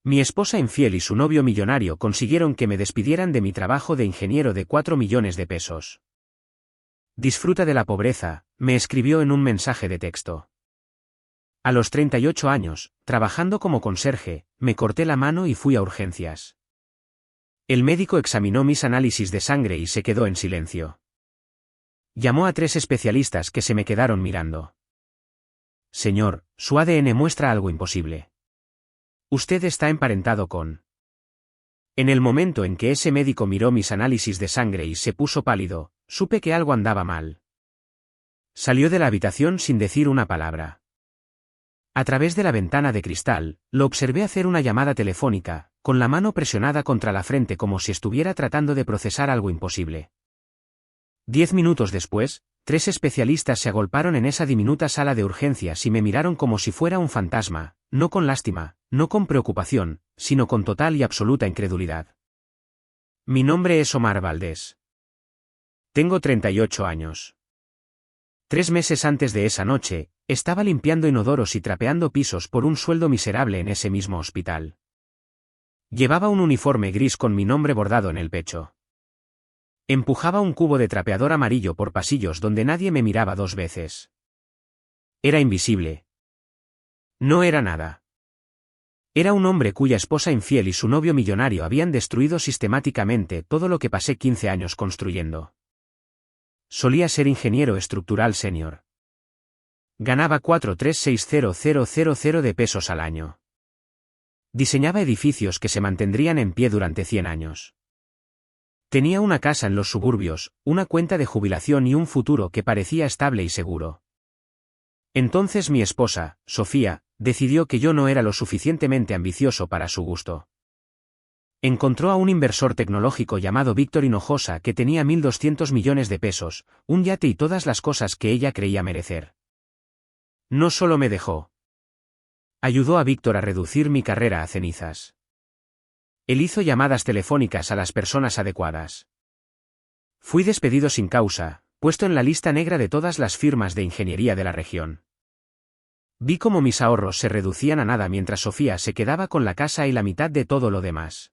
Mi esposa infiel y su novio millonario consiguieron que me despidieran de mi trabajo de ingeniero de 4 millones de pesos. Disfruta de la pobreza, me escribió en un mensaje de texto. A los 38 años, trabajando como conserje, me corté la mano y fui a urgencias. El médico examinó mis análisis de sangre y se quedó en silencio. Llamó a 3 especialistas que se me quedaron mirando. Señor, su ADN muestra algo imposible. Usted está emparentado con... En el momento en que ese médico miró mis análisis de sangre y se puso pálido, supe que algo andaba mal. Salió de la habitación sin decir una palabra. A través de la ventana de cristal, lo observé hacer una llamada telefónica, con la mano presionada contra la frente como si estuviera tratando de procesar algo imposible. 10 minutos después, 3 especialistas se agolparon en esa diminuta sala de urgencias y me miraron como si fuera un fantasma, no con lástima, no con preocupación, sino con total y absoluta incredulidad. Mi nombre es Omar Valdés. Tengo 38 años. 3 meses antes de esa noche, estaba limpiando inodoros y trapeando pisos por un sueldo miserable en ese mismo hospital. Llevaba un uniforme gris con mi nombre bordado en el pecho. Empujaba un cubo de trapeador amarillo por pasillos donde nadie me miraba 2 veces. Era invisible. No era nada. Era un hombre cuya esposa infiel y su novio millonario habían destruido sistemáticamente todo lo que pasé 15 años construyendo. Solía ser ingeniero estructural senior. Ganaba 4360000 de pesos al año. Diseñaba edificios que se mantendrían en pie durante 100 años. Tenía una casa en los suburbios, una cuenta de jubilación y un futuro que parecía estable y seguro. Entonces mi esposa, Sofía, decidió que yo no era lo suficientemente ambicioso para su gusto. Encontró a un inversor tecnológico llamado Víctor Hinojosa que tenía 1.200 millones de pesos, un yate y todas las cosas que ella creía merecer. No solo me dejó. Ayudó a Víctor a reducir mi carrera a cenizas. Él hizo llamadas telefónicas a las personas adecuadas. Fui despedido sin causa, puesto en la lista negra de todas las firmas de ingeniería de la región. Vi cómo mis ahorros se reducían a nada mientras Sofía se quedaba con la casa y la mitad de todo lo demás.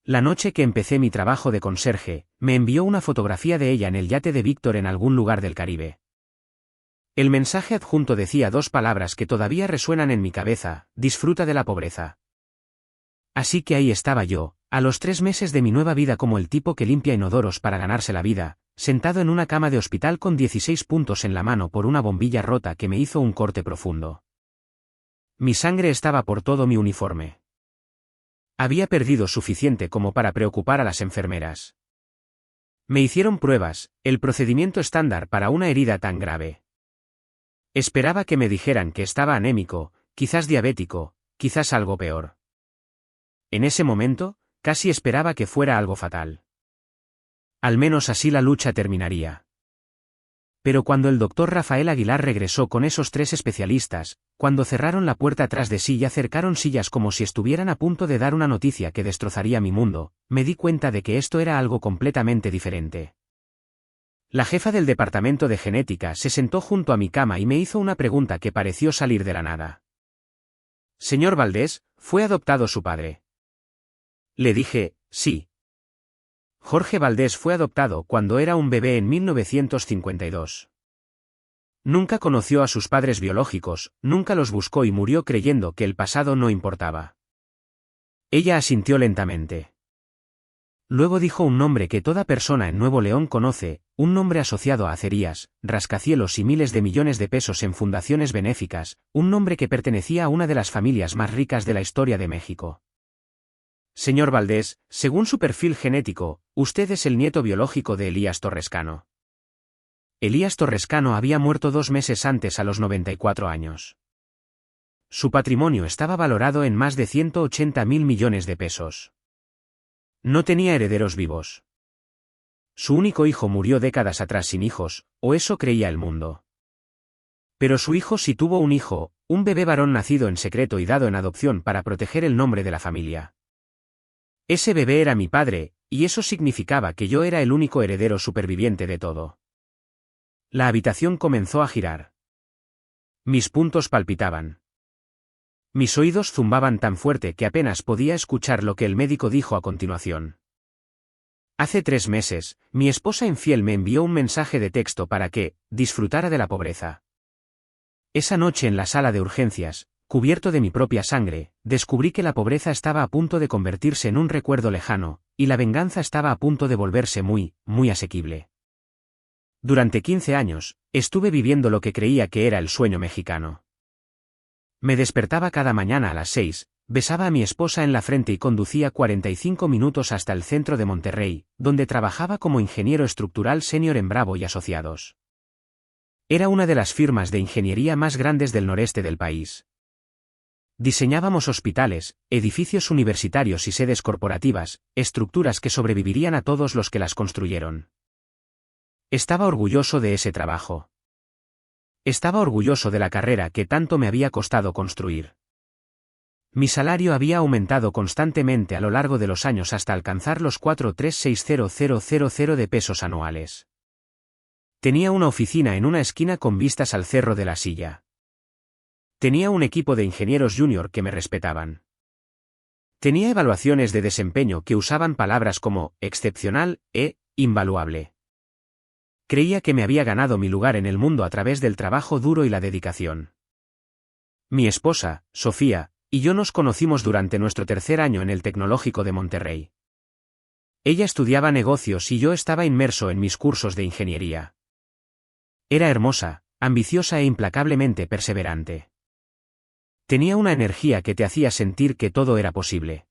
La noche que empecé mi trabajo de conserje, me envió una fotografía de ella en el yate de Víctor en algún lugar del Caribe. El mensaje adjunto decía 2 palabras que todavía resuenan en mi cabeza: disfruta de la pobreza. Así que ahí estaba yo, a los 3 meses de mi nueva vida como el tipo que limpia inodoros para ganarse la vida, sentado en una cama de hospital con 16 puntos en la mano por una bombilla rota que me hizo un corte profundo. Mi sangre estaba por todo mi uniforme. Había perdido suficiente como para preocupar a las enfermeras. Me hicieron pruebas, el procedimiento estándar para una herida tan grave. Esperaba que me dijeran que estaba anémico, quizás diabético, quizás algo peor. En ese momento, casi esperaba que fuera algo fatal. Al menos así la lucha terminaría. Pero cuando el doctor Rafael Aguilar regresó con esos 3 especialistas, cuando cerraron la puerta tras de sí y acercaron sillas como si estuvieran a punto de dar una noticia que destrozaría mi mundo, me di cuenta de que esto era algo completamente diferente. La jefa del departamento de genética se sentó junto a mi cama y me hizo una pregunta que pareció salir de la nada. Señor Valdés, ¿fue adoptado su padre? Le dije, sí. Jorge Valdés fue adoptado cuando era un bebé en 1952. Nunca conoció a sus padres biológicos, nunca los buscó y murió creyendo que el pasado no importaba. Ella asintió lentamente. Luego dijo un nombre que toda persona en Nuevo León conoce, un nombre asociado a acerías, rascacielos y miles de millones de pesos en fundaciones benéficas, un nombre que pertenecía a una de las familias más ricas de la historia de México. Señor Valdés, según su perfil genético, usted es el nieto biológico de Elías Torrescano. Elías Torrescano había muerto 2 meses antes a los 94 años. Su patrimonio estaba valorado en más de 180.000 millones de pesos. No tenía herederos vivos. Su único hijo murió décadas atrás sin hijos, o eso creía el mundo. Pero su hijo sí tuvo un hijo, un bebé varón nacido en secreto y dado en adopción para proteger el nombre de la familia. Ese bebé era mi padre, y eso significaba que yo era el único heredero superviviente de todo. La habitación comenzó a girar. Mis puntos palpitaban. Mis oídos zumbaban tan fuerte que apenas podía escuchar lo que el médico dijo a continuación. Hace 3 meses, mi esposa infiel me envió un mensaje de texto para que disfrutara de la pobreza. Esa noche en la sala de urgencias, cubierto de mi propia sangre, descubrí que la pobreza estaba a punto de convertirse en un recuerdo lejano, y la venganza estaba a punto de volverse muy, muy asequible. Durante 15 años, estuve viviendo lo que creía que era el sueño mexicano. Me despertaba cada mañana a las 6, besaba a mi esposa en la frente y conducía 45 minutos hasta el centro de Monterrey, donde trabajaba como ingeniero estructural senior en Bravo y Asociados. Era una de las firmas de ingeniería más grandes del noreste del país. Diseñábamos hospitales, edificios universitarios y sedes corporativas, estructuras que sobrevivirían a todos los que las construyeron. Estaba orgulloso de ese trabajo. Estaba orgulloso de la carrera que tanto me había costado construir. Mi salario había aumentado constantemente a lo largo de los años hasta alcanzar los 4360000 de pesos anuales. Tenía una oficina en una esquina con vistas al Cerro de la Silla. Tenía un equipo de ingenieros junior que me respetaban. Tenía evaluaciones de desempeño que usaban palabras como excepcional e invaluable. Creía que me había ganado mi lugar en el mundo a través del trabajo duro y la dedicación. Mi esposa, Sofía, y yo nos conocimos durante nuestro 3er año en el Tecnológico de Monterrey. Ella estudiaba negocios y yo estaba inmerso en mis cursos de ingeniería. Era hermosa, ambiciosa e implacablemente perseverante. Tenía una energía que te hacía sentir que todo era posible.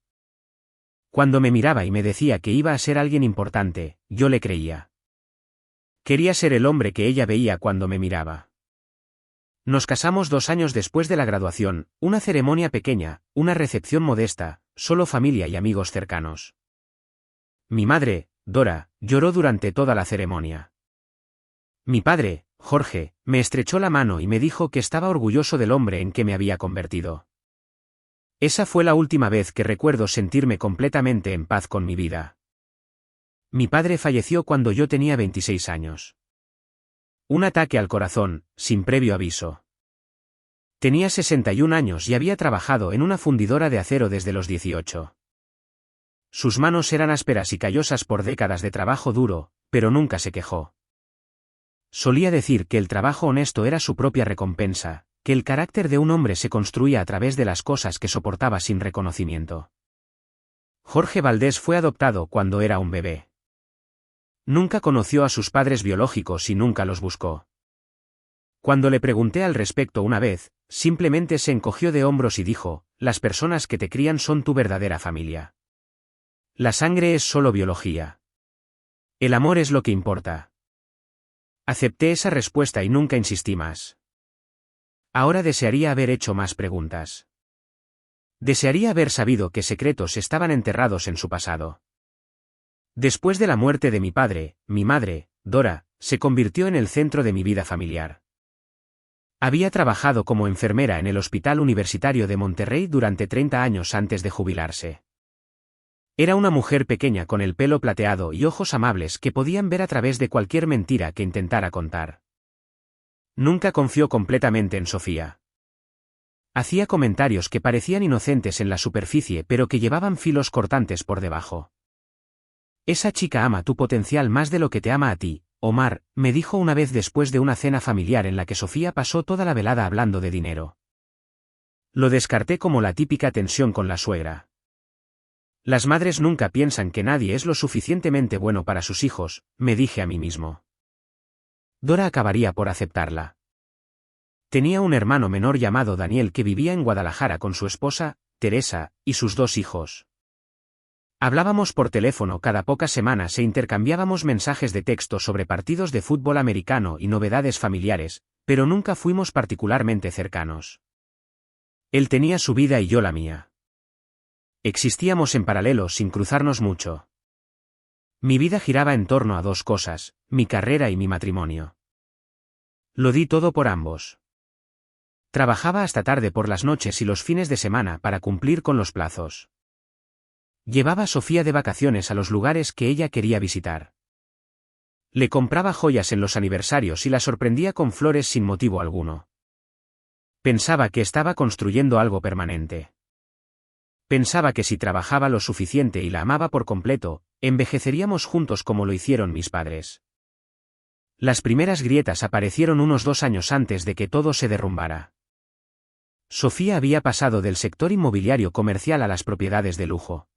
Cuando me miraba y me decía que iba a ser alguien importante, yo le creía. Quería ser el hombre que ella veía cuando me miraba. Nos casamos 2 años después de la graduación, una ceremonia pequeña, una recepción modesta, solo familia y amigos cercanos. Mi madre, Dora, lloró durante toda la ceremonia. Mi padre, Jorge, me estrechó la mano y me dijo que estaba orgulloso del hombre en que me había convertido. Esa fue la última vez que recuerdo sentirme completamente en paz con mi vida. Mi padre falleció cuando yo tenía 26 años. Un ataque al corazón, sin previo aviso. Tenía 61 años y había trabajado en una fundidora de acero desde los 18. Sus manos eran ásperas y callosas por décadas de trabajo duro, pero nunca se quejó. Solía decir que el trabajo honesto era su propia recompensa, que el carácter de un hombre se construía a través de las cosas que soportaba sin reconocimiento. Jorge Valdés fue adoptado cuando era un bebé. Nunca conoció a sus padres biológicos y nunca los buscó. Cuando le pregunté al respecto una vez, simplemente se encogió de hombros y dijo, las personas que te crían son tu verdadera familia. La sangre es solo biología. El amor es lo que importa. Acepté esa respuesta y nunca insistí más. Ahora desearía haber hecho más preguntas. Desearía haber sabido qué secretos estaban enterrados en su pasado. Después de la muerte de mi padre, mi madre, Dora, se convirtió en el centro de mi vida familiar. Había trabajado como enfermera en el Hospital Universitario de Monterrey durante 30 años antes de jubilarse. Era una mujer pequeña con el pelo plateado y ojos amables que podían ver a través de cualquier mentira que intentara contar. Nunca confió completamente en Sofía. Hacía comentarios que parecían inocentes en la superficie pero que llevaban filos cortantes por debajo. Esa chica ama tu potencial más de lo que te ama a ti, Omar, me dijo una vez después de una cena familiar en la que Sofía pasó toda la velada hablando de dinero. Lo descarté como la típica tensión con la suegra. Las madres nunca piensan que nadie es lo suficientemente bueno para sus hijos, me dije a mí mismo. Dora acabaría por aceptarla. Tenía un hermano menor llamado Daniel que vivía en Guadalajara con su esposa, Teresa, y sus 2 hijos. Hablábamos por teléfono cada pocas semanas e intercambiábamos mensajes de texto sobre partidos de fútbol americano y novedades familiares, pero nunca fuimos particularmente cercanos. Él tenía su vida y yo la mía. Existíamos en paralelo sin cruzarnos mucho. Mi vida giraba en torno a 2 cosas, mi carrera y mi matrimonio. Lo di todo por ambos. Trabajaba hasta tarde por las noches y los fines de semana para cumplir con los plazos. Llevaba a Sofía de vacaciones a los lugares que ella quería visitar. Le compraba joyas en los aniversarios y la sorprendía con flores sin motivo alguno. Pensaba que estaba construyendo algo permanente. Pensaba que si trabajaba lo suficiente y la amaba por completo, envejeceríamos juntos como lo hicieron mis padres. Las primeras grietas aparecieron unos 2 años antes de que todo se derrumbara. Sofía había pasado del sector inmobiliario comercial a las propiedades de lujo.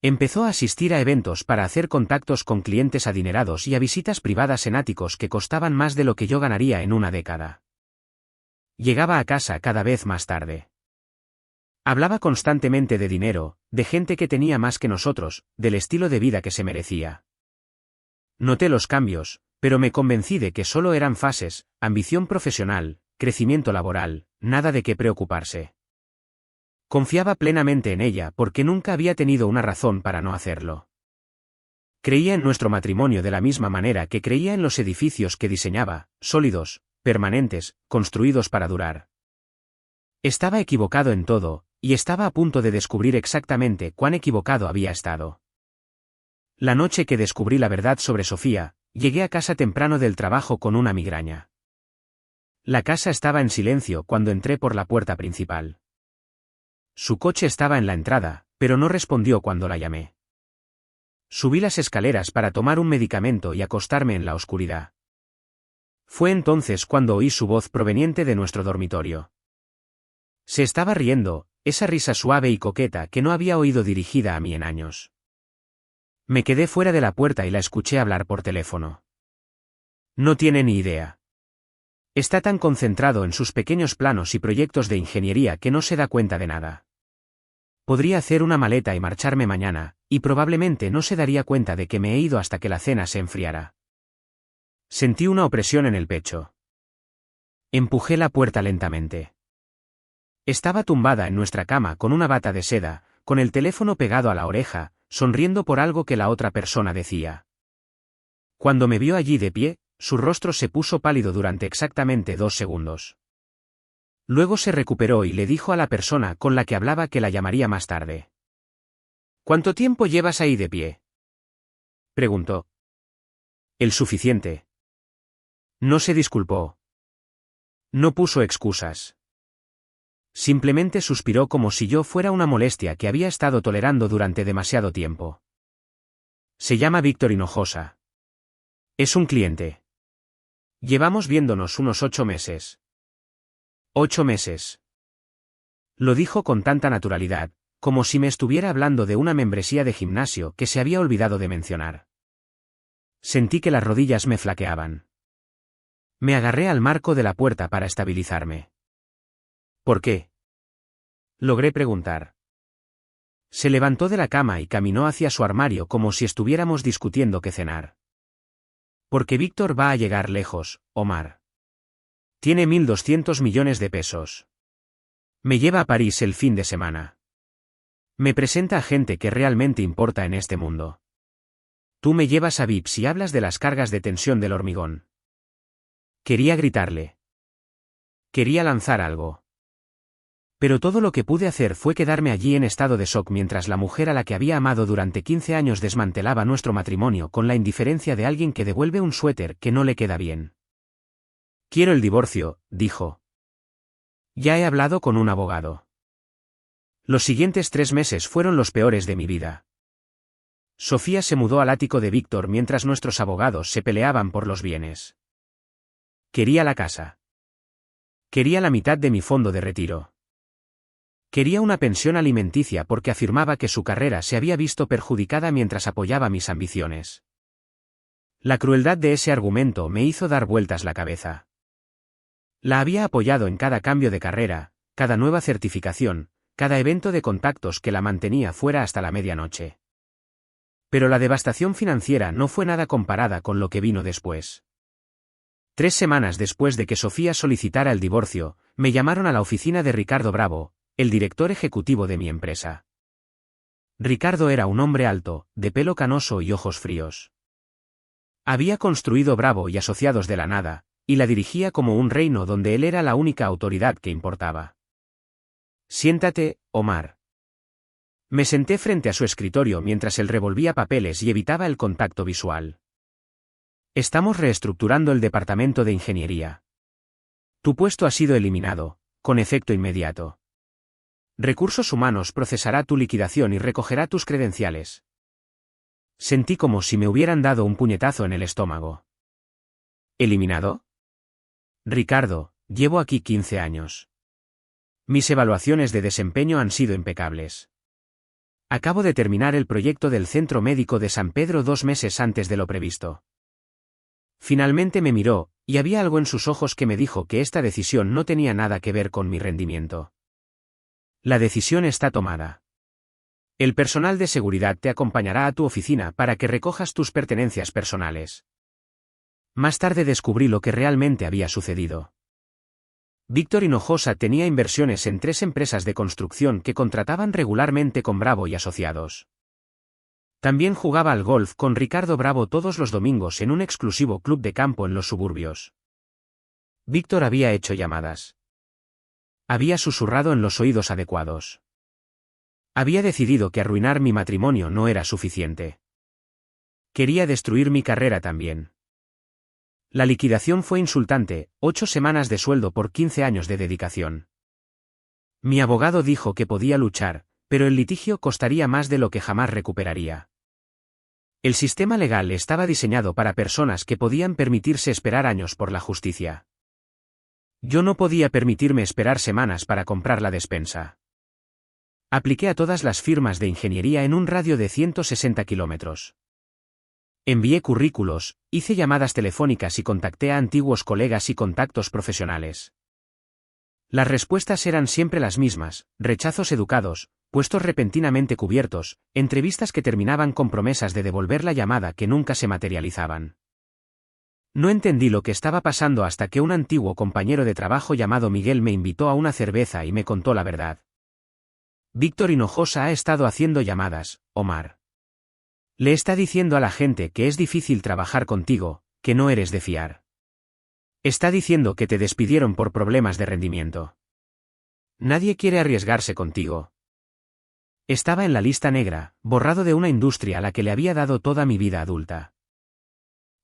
Empezó a asistir a eventos para hacer contactos con clientes adinerados y a visitas privadas en áticos que costaban más de lo que yo ganaría en una década. Llegaba a casa cada vez más tarde. Hablaba constantemente de dinero, de gente que tenía más que nosotros, del estilo de vida que se merecía. Noté los cambios, pero me convencí de que solo eran fases, ambición profesional, crecimiento laboral, nada de qué preocuparse. Confiaba plenamente en ella porque nunca había tenido una razón para no hacerlo. Creía en nuestro matrimonio de la misma manera que creía en los edificios que diseñaba, sólidos, permanentes, construidos para durar. Estaba equivocado en todo, y estaba a punto de descubrir exactamente cuán equivocado había estado. La noche que descubrí la verdad sobre Sofía, llegué a casa temprano del trabajo con una migraña. La casa estaba en silencio cuando entré por la puerta principal. Su coche estaba en la entrada, pero no respondió cuando la llamé. Subí las escaleras para tomar un medicamento y acostarme en la oscuridad. Fue entonces cuando oí su voz proveniente de nuestro dormitorio. Se estaba riendo, esa risa suave y coqueta que no había oído dirigida a mí en años. Me quedé fuera de la puerta y la escuché hablar por teléfono. No tiene ni idea. Está tan concentrado en sus pequeños planos y proyectos de ingeniería que no se da cuenta de nada. Podría hacer una maleta y marcharme mañana, y probablemente no se daría cuenta de que me he ido hasta que la cena se enfriara. Sentí una opresión en el pecho. Empujé la puerta lentamente. Estaba tumbada en nuestra cama con una bata de seda, con el teléfono pegado a la oreja, sonriendo por algo que la otra persona decía. Cuando me vio allí de pie, su rostro se puso pálido durante exactamente 2 segundos. Luego se recuperó y le dijo a la persona con la que hablaba que la llamaría más tarde. ¿Cuánto tiempo llevas ahí de pie?, preguntó. El suficiente. No se disculpó. No puso excusas. Simplemente suspiró como si yo fuera una molestia que había estado tolerando durante demasiado tiempo. Se llama Víctor Hinojosa. Es un cliente. Llevamos viéndonos unos 8 meses. 8 meses. Lo dijo con tanta naturalidad, como si me estuviera hablando de una membresía de gimnasio que se había olvidado de mencionar. Sentí que las rodillas me flaqueaban. Me agarré al marco de la puerta para estabilizarme. ¿Por qué?, logré preguntar. Se levantó de la cama y caminó hacia su armario como si estuviéramos discutiendo qué cenar. Porque Víctor va a llegar lejos, Omar. Tiene 1.200 millones de pesos. Me lleva a París el fin de semana. Me presenta a gente que realmente importa en este mundo. Tú me llevas a Vips y hablas de las cargas de tensión del hormigón. Quería gritarle. Quería lanzar algo. Pero todo lo que pude hacer fue quedarme allí en estado de shock mientras la mujer a la que había amado durante 15 años desmantelaba nuestro matrimonio con la indiferencia de alguien que devuelve un suéter que no le queda bien. Quiero el divorcio, dijo. Ya he hablado con un abogado. Los siguientes 3 meses fueron los peores de mi vida. Sofía se mudó al ático de Víctor mientras nuestros abogados se peleaban por los bienes. Quería la casa. Quería la mitad de mi fondo de retiro. Quería una pensión alimenticia porque afirmaba que su carrera se había visto perjudicada mientras apoyaba mis ambiciones. La crueldad de ese argumento me hizo dar vueltas la cabeza. La había apoyado en cada cambio de carrera, cada nueva certificación, cada evento de contactos que la mantenía fuera hasta la medianoche. Pero la devastación financiera no fue nada comparada con lo que vino después. 3 semanas después de que Sofía solicitara el divorcio, me llamaron a la oficina de Ricardo Bravo, el director ejecutivo de mi empresa. Ricardo era un hombre alto, de pelo canoso y ojos fríos. Había construido Bravo y Asociados de la nada, y la dirigía como un reino donde él era la única autoridad que importaba. Siéntate, Omar. Me senté frente a su escritorio mientras él revolvía papeles y evitaba el contacto visual. Estamos reestructurando el departamento de ingeniería. Tu puesto ha sido eliminado, con efecto inmediato. Recursos Humanos procesará tu liquidación y recogerá tus credenciales. Sentí como si me hubieran dado un puñetazo en el estómago. ¿Eliminado? Ricardo, llevo aquí 15 años. Mis evaluaciones de desempeño han sido impecables. Acabo de terminar el proyecto del Centro Médico de San Pedro 2 meses antes de lo previsto. Finalmente me miró, y había algo en sus ojos que me dijo que esta decisión no tenía nada que ver con mi rendimiento. La decisión está tomada. El personal de seguridad te acompañará a tu oficina para que recojas tus pertenencias personales. Más tarde descubrí lo que realmente había sucedido. Víctor Hinojosa tenía inversiones en 3 empresas de construcción que contrataban regularmente con Bravo y asociados. También jugaba al golf con Ricardo Bravo todos los domingos en un exclusivo club de campo en los suburbios. Víctor había hecho llamadas. Había susurrado en los oídos adecuados. Había decidido que arruinar mi matrimonio no era suficiente. Quería destruir mi carrera también. La liquidación fue insultante, 8 semanas de sueldo por 15 años de dedicación. Mi abogado dijo que podía luchar, pero el litigio costaría más de lo que jamás recuperaría. El sistema legal estaba diseñado para personas que podían permitirse esperar años por la justicia. Yo no podía permitirme esperar semanas para comprar la despensa. Apliqué a todas las firmas de ingeniería en un radio de 160 kilómetros. Envié currículos, hice llamadas telefónicas y contacté a antiguos colegas y contactos profesionales. Las respuestas eran siempre las mismas: rechazos educados, puestos repentinamente cubiertos, entrevistas que terminaban con promesas de devolver la llamada que nunca se materializaban. No entendí lo que estaba pasando hasta que un antiguo compañero de trabajo llamado Miguel me invitó a una cerveza y me contó la verdad. Víctor Hinojosa ha estado haciendo llamadas, Omar. Le está diciendo a la gente que es difícil trabajar contigo, que no eres de fiar. Está diciendo que te despidieron por problemas de rendimiento. Nadie quiere arriesgarse contigo. Estaba en la lista negra, borrado de una industria a la que le había dado toda mi vida adulta.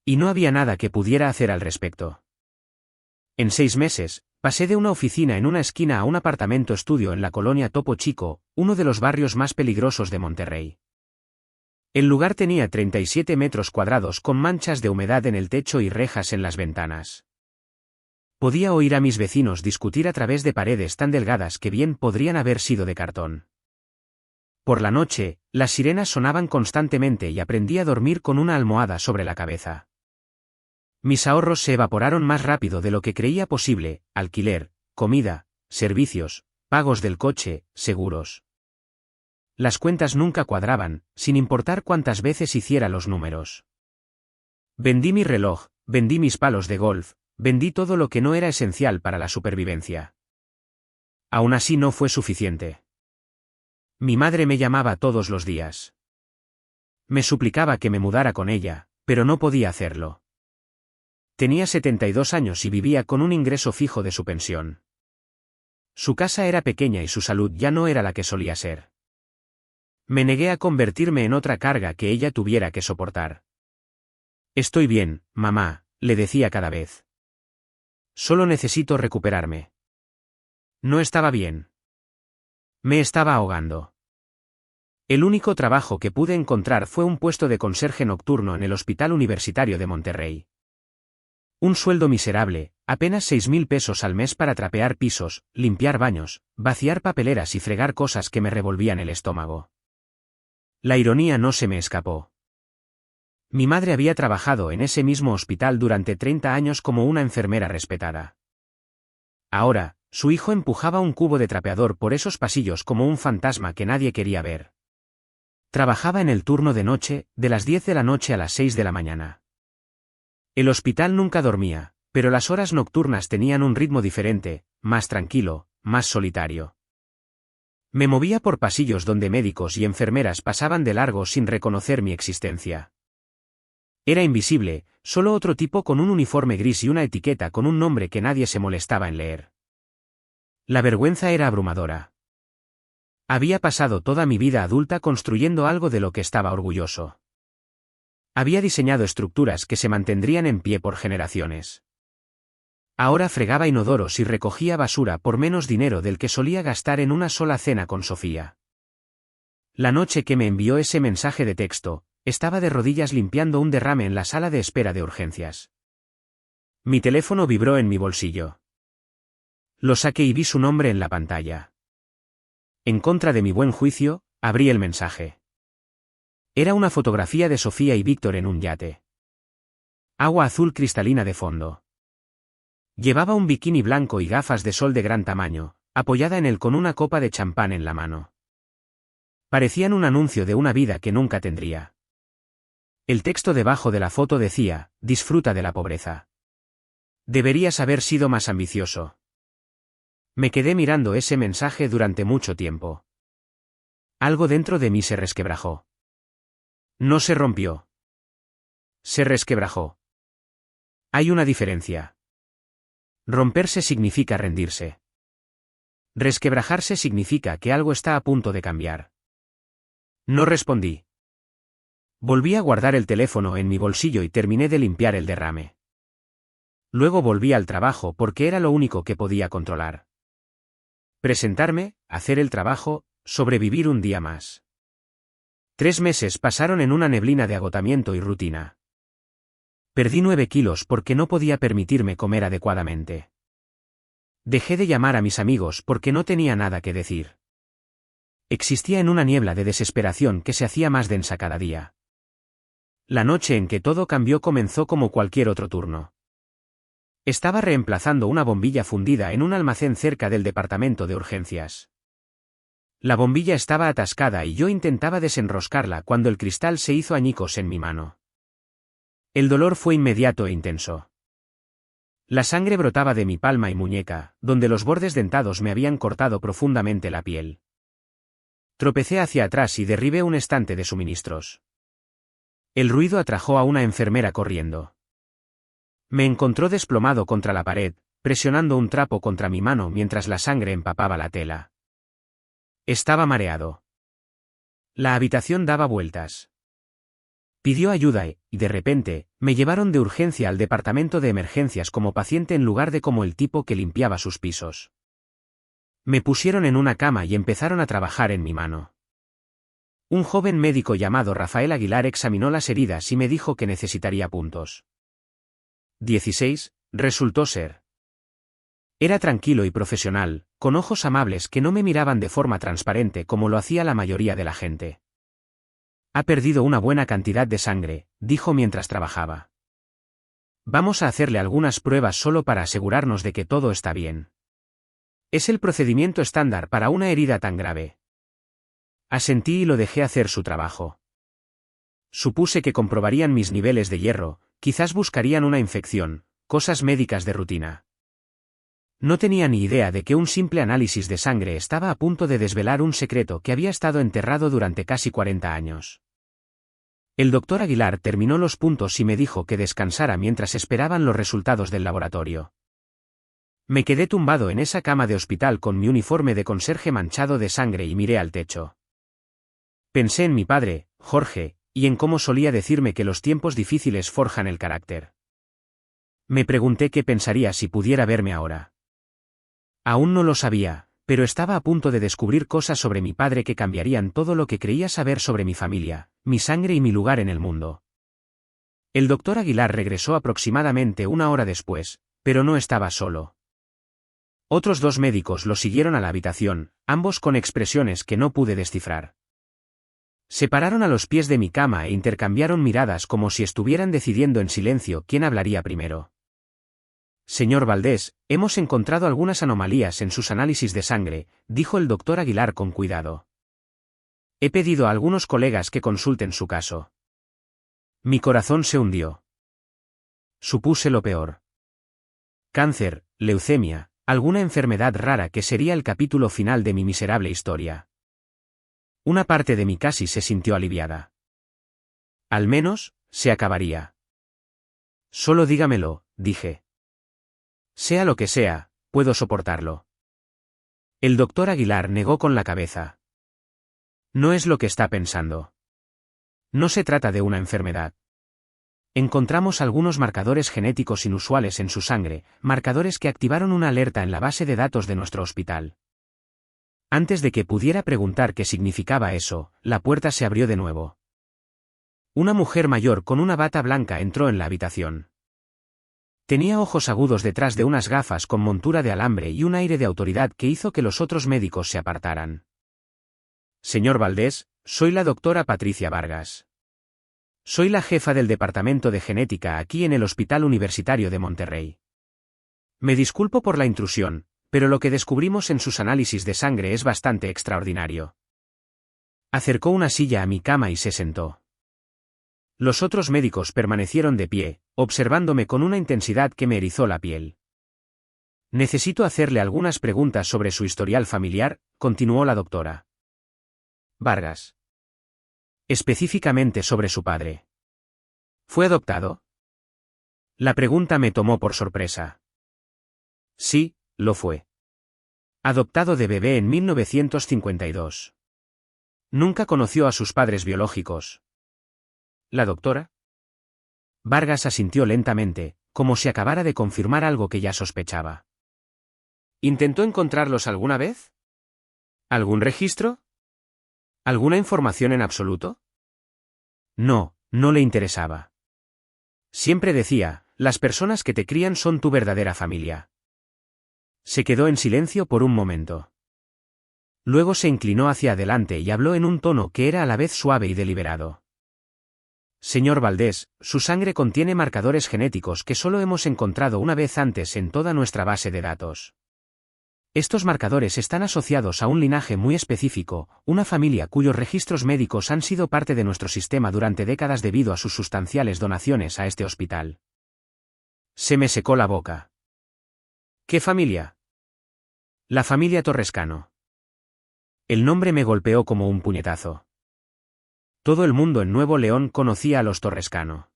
Y no había nada que pudiera hacer al respecto. En 6 meses, pasé de una oficina en una esquina a un apartamento estudio en la colonia Topo Chico, uno de los barrios más peligrosos de Monterrey. El lugar tenía 37 metros cuadrados con manchas de humedad en el techo y rejas en las ventanas. Podía oír a mis vecinos discutir a través de paredes tan delgadas que bien podrían haber sido de cartón. Por la noche, las sirenas sonaban constantemente y aprendí a dormir con una almohada sobre la cabeza. Mis ahorros se evaporaron más rápido de lo que creía posible: alquiler, comida, servicios, pagos del coche, seguros. Las cuentas nunca cuadraban, sin importar cuántas veces hiciera los números. Vendí mi reloj, vendí mis palos de golf, vendí todo lo que no era esencial para la supervivencia. Aún así no fue suficiente. Mi madre me llamaba todos los días. Me suplicaba que me mudara con ella, pero no podía hacerlo. Tenía 72 años y vivía con un ingreso fijo de su pensión. Su casa era pequeña y su salud ya no era la que solía ser. Me negué a convertirme en otra carga que ella tuviera que soportar. Estoy bien, mamá, le decía cada vez. Solo necesito recuperarme. No estaba bien. Me estaba ahogando. El único trabajo que pude encontrar fue un puesto de conserje nocturno en el Hospital Universitario de Monterrey. Un sueldo miserable, apenas 6,000 pesos al mes para trapear pisos, limpiar baños, vaciar papeleras y fregar cosas que me revolvían el estómago. La ironía no se me escapó. Mi madre había trabajado en ese mismo hospital durante 30 años como una enfermera respetada. Ahora, su hijo empujaba un cubo de trapeador por esos pasillos como un fantasma que nadie quería ver. Trabajaba en el turno de noche, de las 10 de la noche a las 6 de la mañana. El hospital nunca dormía, pero las horas nocturnas tenían un ritmo diferente, más tranquilo, más solitario. Me movía por pasillos donde médicos y enfermeras pasaban de largo sin reconocer mi existencia. Era invisible, solo otro tipo con un uniforme gris y una etiqueta con un nombre que nadie se molestaba en leer. La vergüenza era abrumadora. Había pasado toda mi vida adulta construyendo algo de lo que estaba orgulloso. Había diseñado estructuras que se mantendrían en pie por generaciones. Ahora fregaba inodoros y recogía basura por menos dinero del que solía gastar en una sola cena con Sofía. La noche que me envió ese mensaje de texto, estaba de rodillas limpiando un derrame en la sala de espera de urgencias. Mi teléfono vibró en mi bolsillo. Lo saqué y vi su nombre en la pantalla. En contra de mi buen juicio, abrí el mensaje. Era una fotografía de Sofía y Víctor en un yate. Agua azul cristalina de fondo. Llevaba un bikini blanco y gafas de sol de gran tamaño, apoyada en él con una copa de champán en la mano. Parecían un anuncio de una vida que nunca tendría. El texto debajo de la foto decía: disfruta de la pobreza. Deberías haber sido más ambicioso. Me quedé mirando ese mensaje durante mucho tiempo. Algo dentro de mí se resquebrajó. No se rompió. Se resquebrajó. Hay una diferencia. Romperse significa rendirse. Resquebrajarse significa que algo está a punto de cambiar. No respondí. Volví a guardar el teléfono en mi bolsillo y terminé de limpiar el derrame. Luego volví al trabajo porque era lo único que podía controlar. Presentarme, hacer el trabajo, sobrevivir un día más. 3 meses pasaron en una neblina de agotamiento y rutina. Perdí 9 kilos porque no podía permitirme comer adecuadamente. Dejé de llamar a mis amigos porque no tenía nada que decir. Existía en una niebla de desesperación que se hacía más densa cada día. La noche en que todo cambió comenzó como cualquier otro turno. Estaba reemplazando una bombilla fundida en un almacén cerca del departamento de urgencias. La bombilla estaba atascada y yo intentaba desenroscarla cuando el cristal se hizo añicos en mi mano. El dolor fue inmediato e intenso. La sangre brotaba de mi palma y muñeca, donde los bordes dentados me habían cortado profundamente la piel. Tropecé hacia atrás y derribé un estante de suministros. El ruido atrajo a una enfermera corriendo. Me encontró desplomado contra la pared, presionando un trapo contra mi mano mientras la sangre empapaba la tela. Estaba mareado. La habitación daba vueltas. Pidió ayuda y, de repente, me llevaron de urgencia al departamento de emergencias como paciente en lugar de como el tipo que limpiaba sus pisos. Me pusieron en una cama y empezaron a trabajar en mi mano. Un joven médico llamado Rafael Aguilar examinó las heridas y me dijo que necesitaría puntos. 16, resultó ser. Era tranquilo y profesional, con ojos amables que no me miraban de forma transparente como lo hacía la mayoría de la gente. Ha perdido una buena cantidad de sangre, dijo mientras trabajaba. Vamos a hacerle algunas pruebas solo para asegurarnos de que todo está bien. Es el procedimiento estándar para una herida tan grave. Asentí y lo dejé hacer su trabajo. Supuse que comprobarían mis niveles de hierro, quizás buscarían una infección, cosas médicas de rutina. No tenía ni idea de que un simple análisis de sangre estaba a punto de desvelar un secreto que había estado enterrado durante casi 40 años. El doctor Aguilar terminó los puntos y me dijo que descansara mientras esperaban los resultados del laboratorio. Me quedé tumbado en esa cama de hospital con mi uniforme de conserje manchado de sangre y miré al techo. Pensé en mi padre, Jorge, y en cómo solía decirme que los tiempos difíciles forjan el carácter. Me pregunté qué pensaría si pudiera verme ahora. Aún no lo sabía, pero estaba a punto de descubrir cosas sobre mi padre que cambiarían todo lo que creía saber sobre mi familia, mi sangre y mi lugar en el mundo. El doctor Aguilar regresó aproximadamente 1 hora después, pero no estaba solo. Otros 2 médicos lo siguieron a la habitación, ambos con expresiones que no pude descifrar. Se pararon a los pies de mi cama e intercambiaron miradas como si estuvieran decidiendo en silencio quién hablaría primero. Señor Valdés, hemos encontrado algunas anomalías en sus análisis de sangre, dijo el doctor Aguilar con cuidado. He pedido a algunos colegas que consulten su caso. Mi corazón se hundió. Supuse lo peor. Cáncer, leucemia, alguna enfermedad rara que sería el capítulo final de mi miserable historia. Una parte de mí casi se sintió aliviada. Al menos, se acabaría. Solo dígamelo, dije. Sea lo que sea, puedo soportarlo. El doctor Aguilar negó con la cabeza. No es lo que está pensando. No se trata de una enfermedad. Encontramos algunos marcadores genéticos inusuales en su sangre, marcadores que activaron una alerta en la base de datos de nuestro hospital. Antes de que pudiera preguntar qué significaba eso, la puerta se abrió de nuevo. Una mujer mayor con una bata blanca entró en la habitación. Tenía ojos agudos detrás de unas gafas con montura de alambre y un aire de autoridad que hizo que los otros médicos se apartaran. Señor Valdés, soy la doctora Patricia Vargas. Soy la jefa del Departamento de Genética aquí en el Hospital Universitario de Monterrey. Me disculpo por la intrusión, pero lo que descubrimos en sus análisis de sangre es bastante extraordinario. Acercó una silla a mi cama y se sentó. Los otros médicos permanecieron de pie, observándome con una intensidad que me erizó la piel. Necesito hacerle algunas preguntas sobre su historial familiar, continuó la doctora Vargas. Específicamente sobre su padre. ¿Fue adoptado? La pregunta me tomó por sorpresa. Sí, lo fue. Adoptado de bebé en 1952. Nunca conoció a sus padres biológicos. ¿La doctora Vargas asintió lentamente, como si acabara de confirmar algo que ya sospechaba. ¿Intentó encontrarlos alguna vez? ¿Algún registro? ¿Alguna información en absoluto? No, no le interesaba. Siempre decía, las personas que te crían son tu verdadera familia. Se quedó en silencio por un momento. Luego se inclinó hacia adelante y habló en un tono que era a la vez suave y deliberado. Señor Valdés, su sangre contiene marcadores genéticos que solo hemos encontrado una vez antes en toda nuestra base de datos. Estos marcadores están asociados a un linaje muy específico, una familia cuyos registros médicos han sido parte de nuestro sistema durante décadas debido a sus sustanciales donaciones a este hospital. Se me secó la boca. ¿Qué familia? La familia Torrescano. El nombre me golpeó como un puñetazo. Todo el mundo en Nuevo León conocía a los Torrescano.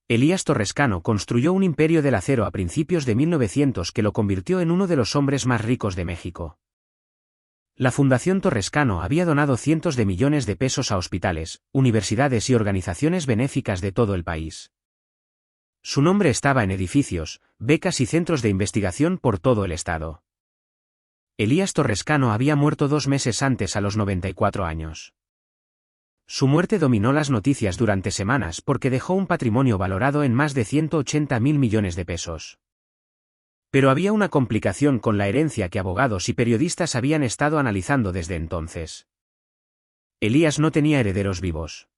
Elías Torrescano construyó un imperio del acero a principios de 1900 que lo convirtió en uno de los hombres más ricos de México. La Fundación Torrescano había donado cientos de millones de pesos a hospitales, universidades y organizaciones benéficas de todo el país. Su nombre estaba en edificios, becas y centros de investigación por todo el estado. Elías Torrescano había muerto 2 meses antes a los 94 años. Su muerte dominó las noticias durante semanas porque dejó un patrimonio valorado en más de 180.000 millones de pesos. Pero había una complicación con la herencia que abogados y periodistas habían estado analizando desde entonces. Elías no tenía herederos vivos.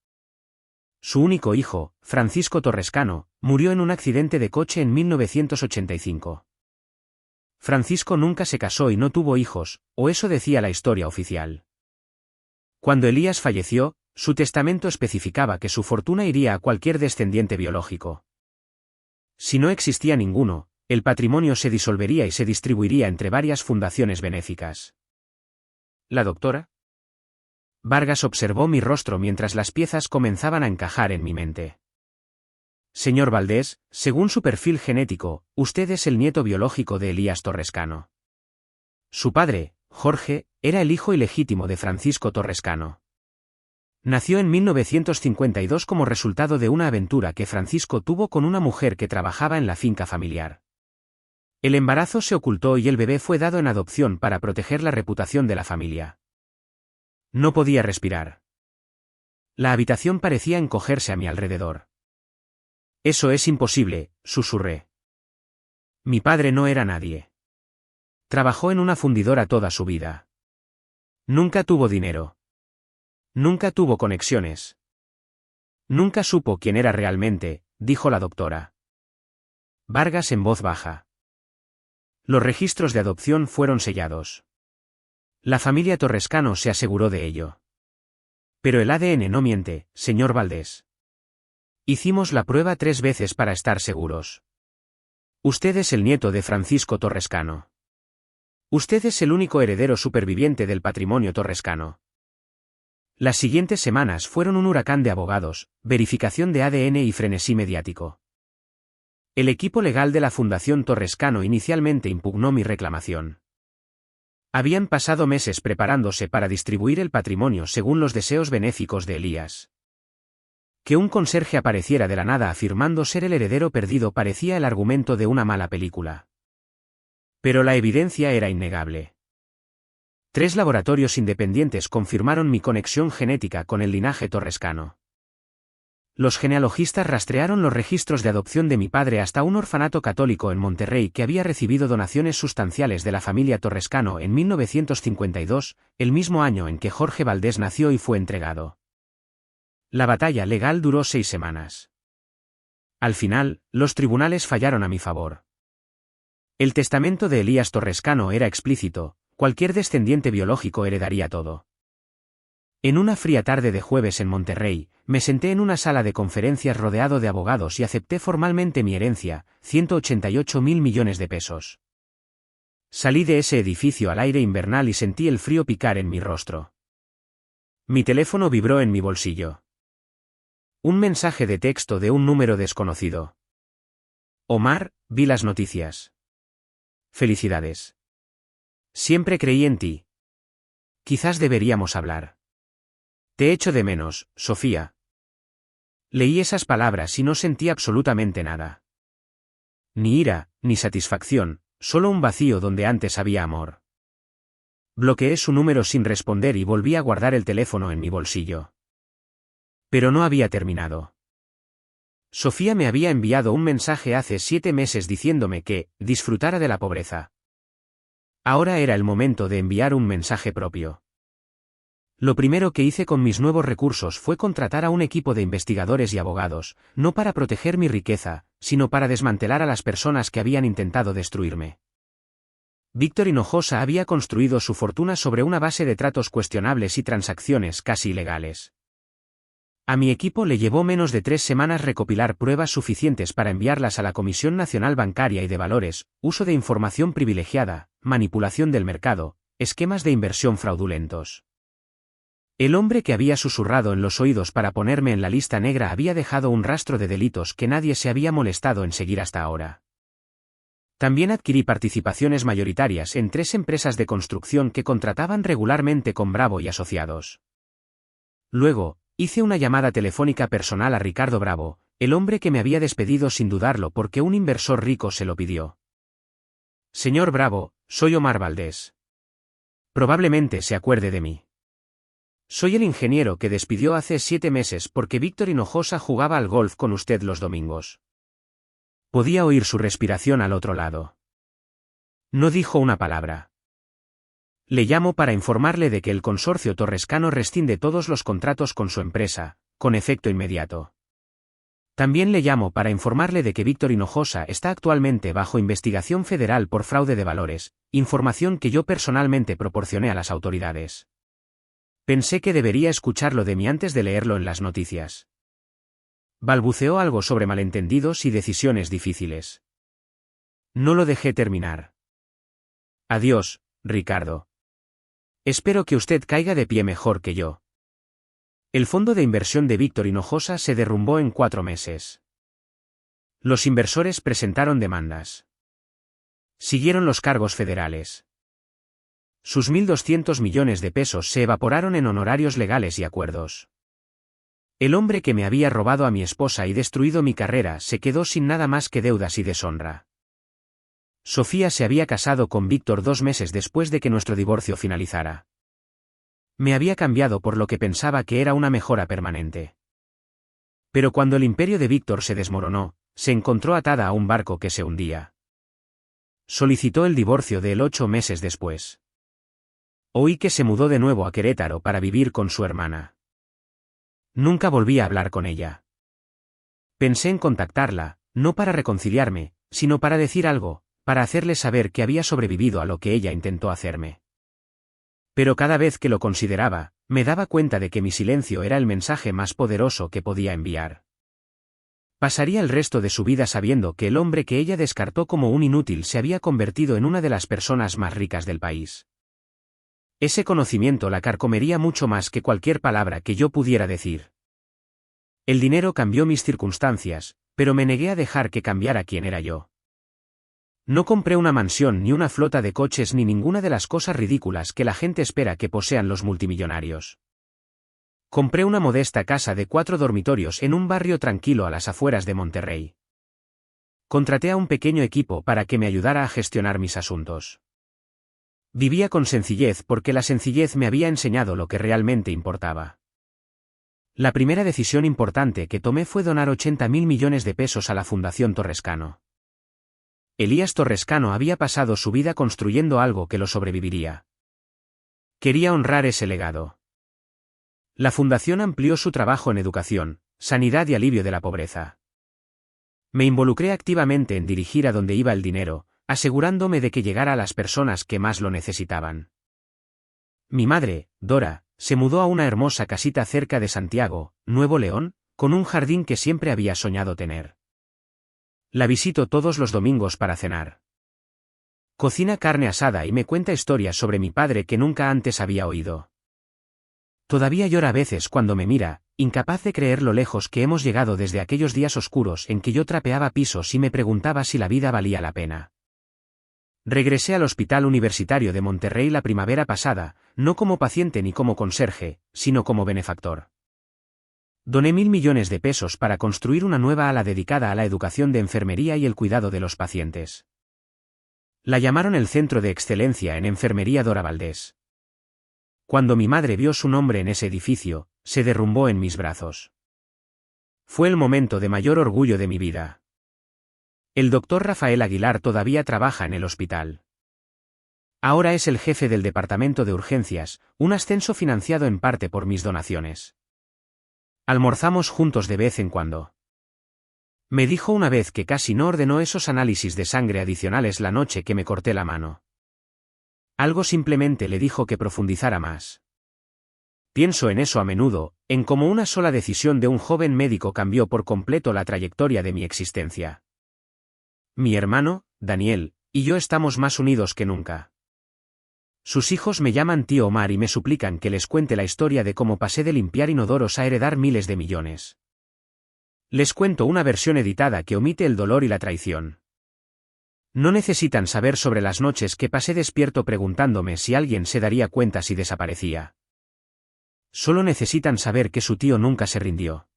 Su único hijo, Francisco Torrescano, murió en un accidente de coche en 1985. Francisco nunca se casó y no tuvo hijos, o eso decía la historia oficial. Cuando Elías falleció, su testamento especificaba que su fortuna iría a cualquier descendiente biológico. Si no existía ninguno, el patrimonio se disolvería y se distribuiría entre varias fundaciones benéficas. ¿La doctora Vargas observó mi rostro mientras las piezas comenzaban a encajar en mi mente? Señor Valdés, según su perfil genético, usted es el nieto biológico de Elías Torrescano. Su padre, Jorge, era el hijo ilegítimo de Francisco Torrescano. Nació en 1952 como resultado de una aventura que Francisco tuvo con una mujer que trabajaba en la finca familiar. El embarazo se ocultó y el bebé fue dado en adopción para proteger la reputación de la familia. No podía respirar. La habitación parecía encogerse a mi alrededor. Eso es imposible, susurré. Mi padre no era nadie. Trabajó en una fundidora toda su vida. Nunca tuvo dinero. Nunca tuvo conexiones. Nunca supo quién era realmente, dijo la doctora Vargas en voz baja. Los registros de adopción fueron sellados. La familia Torrescano se aseguró de ello. Pero el ADN no miente, señor Valdés. Hicimos la prueba 3 veces para estar seguros. Usted es el nieto de Francisco Torrescano. Usted es el único heredero superviviente del patrimonio Torrescano. Las siguientes semanas fueron un huracán de abogados, verificación de ADN y frenesí mediático. El equipo legal de la Fundación Torrescano inicialmente impugnó mi reclamación. Habían pasado meses preparándose para distribuir el patrimonio según los deseos benéficos de Elías. Que un conserje apareciera de la nada afirmando ser el heredero perdido parecía el argumento de una mala película. Pero la evidencia era innegable. 3 laboratorios independientes confirmaron mi conexión genética con el linaje torrescano. Los genealogistas rastrearon los registros de adopción de mi padre hasta un orfanato católico en Monterrey que había recibido donaciones sustanciales de la familia Torrescano en 1952, el mismo año en que Jorge Valdés nació y fue entregado. La batalla legal duró 6 semanas. Al final, los tribunales fallaron a mi favor. El testamento de Elías Torrescano era explícito: cualquier descendiente biológico heredaría todo. En una fría tarde de jueves en Monterrey, me senté en una sala de conferencias rodeado de abogados y acepté formalmente mi herencia, 188.000 millones de pesos. Salí de ese edificio al aire invernal y sentí el frío picar en mi rostro. Mi teléfono vibró en mi bolsillo. Un mensaje de texto de un número desconocido. Omar, vi las noticias. Felicidades. Siempre creí en ti. Quizás deberíamos hablar. Te echo de menos, Sofía. Leí esas palabras y no sentí absolutamente nada. Ni ira, ni satisfacción, solo un vacío donde antes había amor. Bloqueé su número sin responder y volví a guardar el teléfono en mi bolsillo. Pero no había terminado. Sofía me había enviado un mensaje hace 7 meses diciéndome que disfrutara de la pobreza. Ahora era el momento de enviar un mensaje propio. Lo primero que hice con mis nuevos recursos fue contratar a un equipo de investigadores y abogados, no para proteger mi riqueza, sino para desmantelar a las personas que habían intentado destruirme. Víctor Hinojosa había construido su fortuna sobre una base de tratos cuestionables y transacciones casi ilegales. A mi equipo le llevó menos de 3 semanas recopilar pruebas suficientes para enviarlas a la Comisión Nacional Bancaria y de Valores, uso de información privilegiada, manipulación del mercado, esquemas de inversión fraudulentos. El hombre que había susurrado en los oídos para ponerme en la lista negra había dejado un rastro de delitos que nadie se había molestado en seguir hasta ahora. También adquirí participaciones mayoritarias en 3 empresas de construcción que contrataban regularmente con Bravo y Asociados. Luego, hice una llamada telefónica personal a Ricardo Bravo, el hombre que me había despedido sin dudarlo porque un inversor rico se lo pidió. Señor Bravo, soy Omar Valdés. Probablemente se acuerde de mí. Soy el ingeniero que despidió hace 7 meses porque Víctor Hinojosa jugaba al golf con usted los domingos. Podía oír su respiración al otro lado. No dijo una palabra. Le llamo para informarle de que el consorcio Torrescano rescinde todos los contratos con su empresa, con efecto inmediato. También le llamo para informarle de que Víctor Hinojosa está actualmente bajo investigación federal por fraude de valores, información que yo personalmente proporcioné a las autoridades. Pensé que debería escucharlo de mí antes de leerlo en las noticias. Balbuceó algo sobre malentendidos y decisiones difíciles. No lo dejé terminar. Adiós, Ricardo. Espero que usted caiga de pie mejor que yo. El fondo de inversión de Víctor Hinojosa se derrumbó en 4 meses. Los inversores presentaron demandas. Siguieron los cargos federales. Sus 1.200 millones de pesos se evaporaron en honorarios legales y acuerdos. El hombre que me había robado a mi esposa y destruido mi carrera se quedó sin nada más que deudas y deshonra. Sofía se había casado con Víctor 2 meses después de que nuestro divorcio finalizara. Me había cambiado por lo que pensaba que era una mejora permanente. Pero cuando el imperio de Víctor se desmoronó, se encontró atada a un barco que se hundía. Solicitó el divorcio de él 8 meses después. Oí que se mudó de nuevo a Querétaro para vivir con su hermana. Nunca volví a hablar con ella. Pensé en contactarla, no para reconciliarme, sino para decir algo, para hacerle saber que había sobrevivido a lo que ella intentó hacerme. Pero cada vez que lo consideraba, me daba cuenta de que mi silencio era el mensaje más poderoso que podía enviar. Pasaría el resto de su vida sabiendo que el hombre que ella descartó como un inútil se había convertido en una de las personas más ricas del país. Ese conocimiento la carcomería mucho más que cualquier palabra que yo pudiera decir. El dinero cambió mis circunstancias, pero me negué a dejar que cambiara quién era yo. No compré una mansión ni una flota de coches ni ninguna de las cosas ridículas que la gente espera que posean los multimillonarios. Compré una modesta casa de 4 dormitorios en un barrio tranquilo a las afueras de Monterrey. Contraté a un pequeño equipo para que me ayudara a gestionar mis asuntos. Vivía con sencillez porque la sencillez me había enseñado lo que realmente importaba. La primera decisión importante que tomé fue donar 80.000 millones de pesos a la Fundación Torrescano. Elías Torrescano había pasado su vida construyendo algo que lo sobreviviría. Quería honrar ese legado. La fundación amplió su trabajo en educación, sanidad y alivio de la pobreza. Me involucré activamente en dirigir a donde iba el dinero, asegurándome de que llegara a las personas que más lo necesitaban. Mi madre, Dora, se mudó a una hermosa casita cerca de Santiago, Nuevo León, con un jardín que siempre había soñado tener. La visito todos los domingos para cenar. Cocina carne asada y me cuenta historias sobre mi padre que nunca antes había oído. Todavía llora a veces cuando me mira, incapaz de creer lo lejos que hemos llegado desde aquellos días oscuros en que yo trapeaba pisos y me preguntaba si la vida valía la pena. Regresé al Hospital Universitario de Monterrey la primavera pasada, no como paciente ni como conserje, sino como benefactor. Doné 1.000 millones de pesos para construir una nueva ala dedicada a la educación de enfermería y el cuidado de los pacientes. La llamaron el Centro de Excelencia en Enfermería Dora Valdés. Cuando mi madre vio su nombre en ese edificio, se derrumbó en mis brazos. Fue el momento de mayor orgullo de mi vida. El doctor Rafael Aguilar todavía trabaja en el hospital. Ahora es el jefe del departamento de urgencias, un ascenso financiado en parte por mis donaciones. Almorzamos juntos de vez en cuando. Me dijo una vez que casi no ordenó esos análisis de sangre adicionales la noche que me corté la mano. Algo simplemente le dijo que profundizara más. Pienso en eso a menudo, en cómo una sola decisión de un joven médico cambió por completo la trayectoria de mi existencia. Mi hermano, Daniel, y yo estamos más unidos que nunca. Sus hijos me llaman tío Omar y me suplican que les cuente la historia de cómo pasé de limpiar inodoros a heredar miles de millones. Les cuento una versión editada que omite el dolor y la traición. No necesitan saber sobre las noches que pasé despierto preguntándome si alguien se daría cuenta si desaparecía. Solo necesitan saber que su tío nunca se rindió.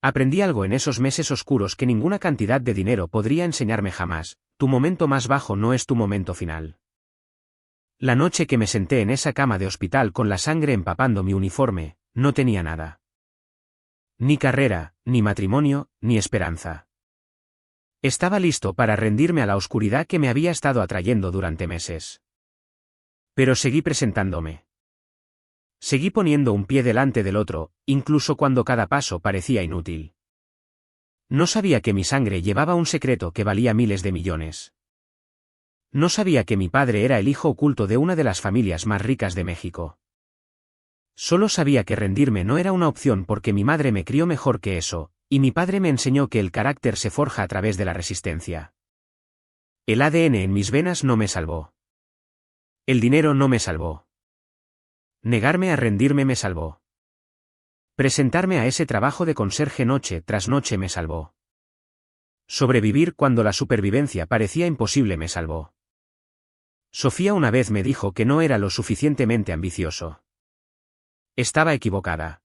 Aprendí algo en esos meses oscuros que ninguna cantidad de dinero podría enseñarme jamás: tu momento más bajo no es tu momento final. La noche que me senté en esa cama de hospital con la sangre empapando mi uniforme, no tenía nada. Ni carrera, ni matrimonio, ni esperanza. Estaba listo para rendirme a la oscuridad que me había estado atrayendo durante meses. Pero seguí presentándome. Seguí poniendo un pie delante del otro, incluso cuando cada paso parecía inútil. No sabía que mi sangre llevaba un secreto que valía miles de millones. No sabía que mi padre era el hijo oculto de una de las familias más ricas de México. Solo sabía que rendirme no era una opción porque mi madre me crió mejor que eso, y mi padre me enseñó que el carácter se forja a través de la resistencia. El ADN en mis venas no me salvó. El dinero no me salvó. Negarme a rendirme me salvó. Presentarme a ese trabajo de conserje noche tras noche me salvó. Sobrevivir cuando la supervivencia parecía imposible me salvó. Sofía una vez me dijo que no era lo suficientemente ambicioso. Estaba equivocada.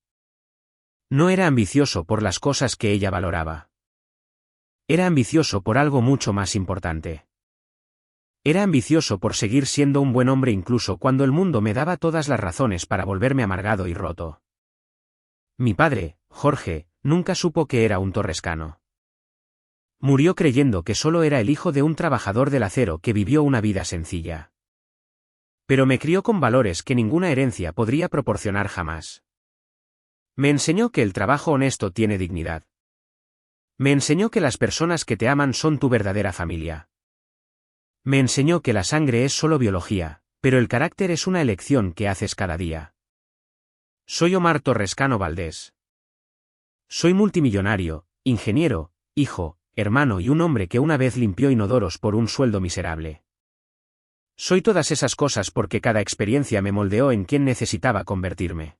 No era ambicioso por las cosas que ella valoraba. Era ambicioso por algo mucho más importante. Era ambicioso por seguir siendo un buen hombre incluso cuando el mundo me daba todas las razones para volverme amargado y roto. Mi padre, Jorge, nunca supo que era un torrescano. Murió creyendo que solo era el hijo de un trabajador del acero que vivió una vida sencilla. Pero me crió con valores que ninguna herencia podría proporcionar jamás. Me enseñó que el trabajo honesto tiene dignidad. Me enseñó que las personas que te aman son tu verdadera familia. Me enseñó que la sangre es solo biología, pero el carácter es una elección que haces cada día. Soy Omar Torrescano Valdés. Soy multimillonario, ingeniero, hijo, hermano y un hombre que una vez limpió inodoros por un sueldo miserable. Soy todas esas cosas porque cada experiencia me moldeó en quien necesitaba convertirme.